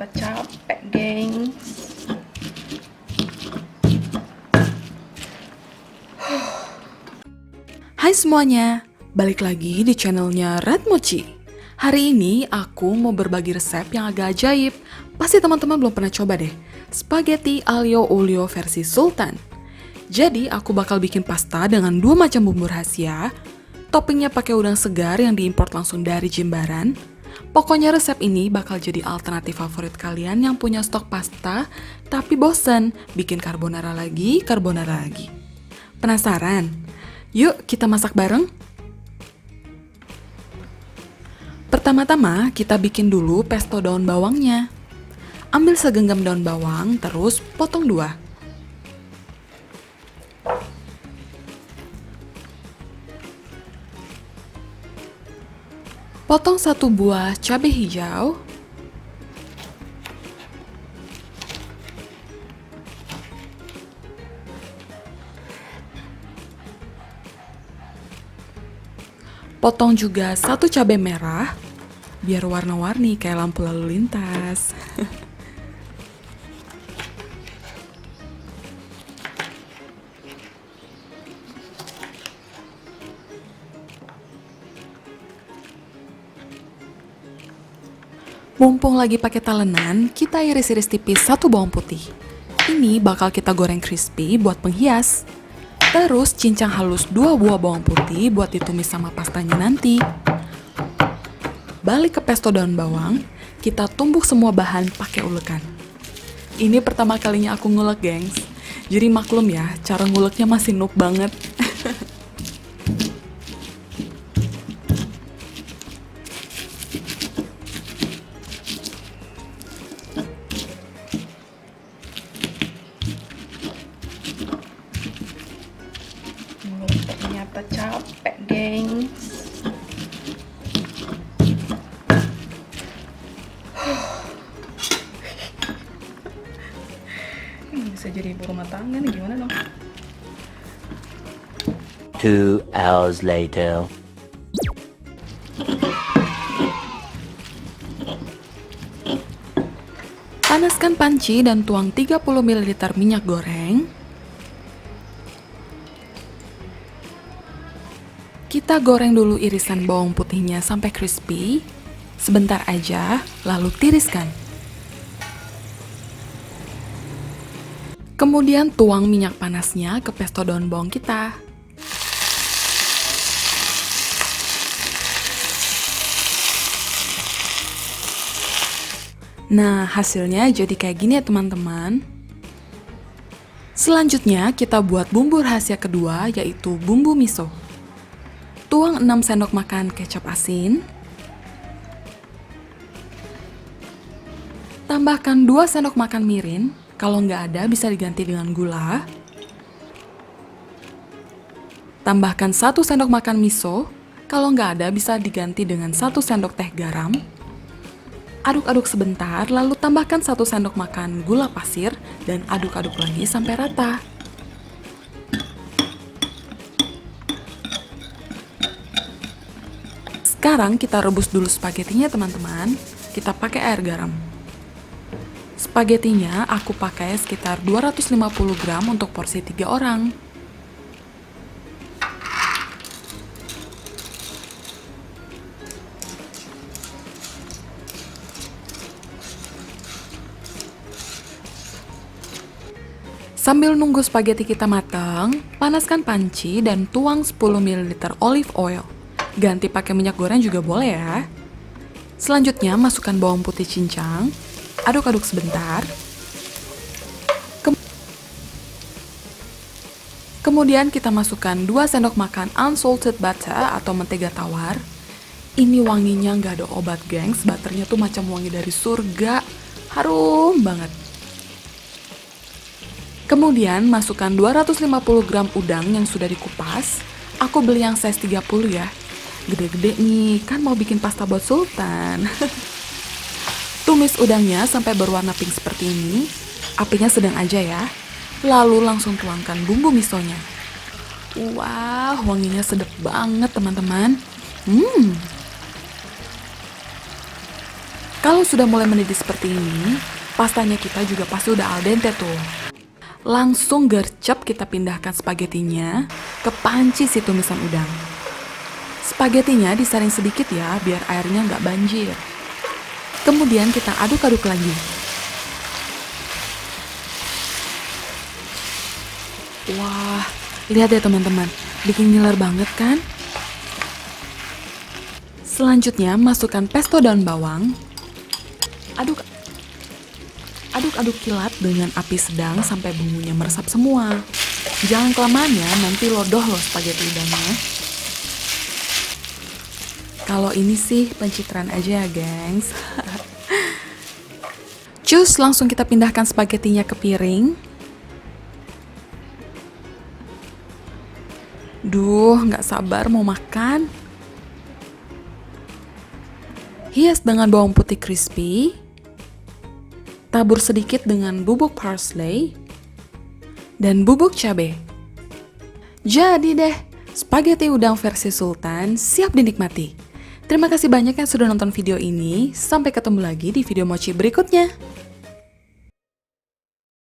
ternyata capek, gengs. Hai semuanya, balik lagi di channelnya Red Mochi. Hari ini aku mau berbagi resep yang agak ajaib. Pasti teman-teman belum pernah coba deh. Spaghetti aglio olio versi Sultan. Jadi aku bakal bikin pasta dengan 2 macam bumbu rahasia. Toppingnya pakai udang segar yang diimpor langsung dari Jimbaran. Pokoknya resep ini bakal jadi alternatif favorit kalian yang punya stok pasta, tapi bosen bikin carbonara lagi. Penasaran? Yuk kita masak bareng. Pertama-tama kita bikin dulu pesto daun bawangnya. Ambil segenggam daun bawang, terus potong 2. Potong 1 buah cabai hijau. Potong juga 1 cabai merah, biar warna-warni kayak lampu lalu lintas. Mumpung lagi pakai talenan, kita iris-iris tipis 1 bawang putih. Ini bakal kita goreng crispy buat penghias. Terus cincang halus 2 buah bawang putih buat ditumis sama pastanya nanti. Balik ke pesto daun bawang, kita tumbuk semua bahan pakai ulekan. Ini pertama kalinya aku ngulek, gengs. Jadi maklum ya, cara nguleknya masih noob banget. Ternyata capek, gengs. Bisa jadi ibu rumah tangga nih, gimana dong? 2 hours later. Panaskan panci dan tuang 30 ml minyak goreng. Kita goreng dulu irisan bawang putihnya sampai crispy. Sebentar aja, lalu tiriskan. Kemudian tuang minyak panasnya ke pesto daun bawang kita. Nah, hasilnya jadi kayak gini ya teman-teman. Selanjutnya kita buat bumbu rahasia kedua, yaitu bumbu miso. Tuang 6 sendok makan kecap asin. Tambahkan 2 sendok makan mirin, kalau nggak ada bisa diganti dengan gula. Tambahkan 1 sendok makan miso, kalau nggak ada bisa diganti dengan 1 sendok teh garam. Aduk-aduk sebentar, lalu tambahkan 1 sendok makan gula pasir dan aduk-aduk lagi sampai rata. Sekarang kita rebus dulu spagetinya teman-teman. Kita pakai air garam. Spagetinya aku pakai sekitar 250 gram untuk porsi 3 orang. Sambil nunggu spaghetti kita matang, panaskan panci dan tuang 10 ml olive oil. Ganti pakai minyak goreng juga boleh ya. Selanjutnya masukkan bawang putih cincang, aduk-aduk sebentar. Kemudian kita masukkan 2 sendok makan unsalted butter atau mentega tawar. Ini wanginya nggak ada obat, gengs. Butternya tuh macam wangi dari surga. Harum banget. Kemudian masukkan 250 gram udang yang sudah dikupas. Aku beli yang size 30 ya. Gede-gede nih, kan mau bikin pasta buat Sultan. Tumis udangnya sampai berwarna pink seperti ini. Apinya sedang aja ya. Lalu langsung tuangkan bumbu misonya. Wah, wanginya sedap banget teman-teman. Kalau sudah mulai mendidih seperti ini, pastanya kita juga pasti udah al dente tuh. Langsung gercep kita pindahkan spagetinya ke panci si tumisan udang. Spagetinya disaring sedikit ya, biar airnya nggak banjir. Kemudian kita aduk-aduk lagi. Wah, lihat ya teman-teman, bikin ngiler banget kan? Selanjutnya masukkan pesto daun bawang. Aduk-aduk kilat dengan api sedang sampai bumbunya meresap semua. Jangan kelamaan ya, nanti lodoh loh spaghetti udangnya. Kalau ini sih pencitraan aja ya gengs. Cus, langsung kita pindahkan spagettinya ke piring. Duh, nggak sabar mau makan. Hias dengan bawang putih crispy. Tabur sedikit dengan bubuk parsley. Dan bubuk cabai. Jadi deh, spaghetti udang versi Sultan siap dinikmati. Terima kasih banyak yang sudah nonton video ini. Sampai ketemu lagi di video mochi berikutnya.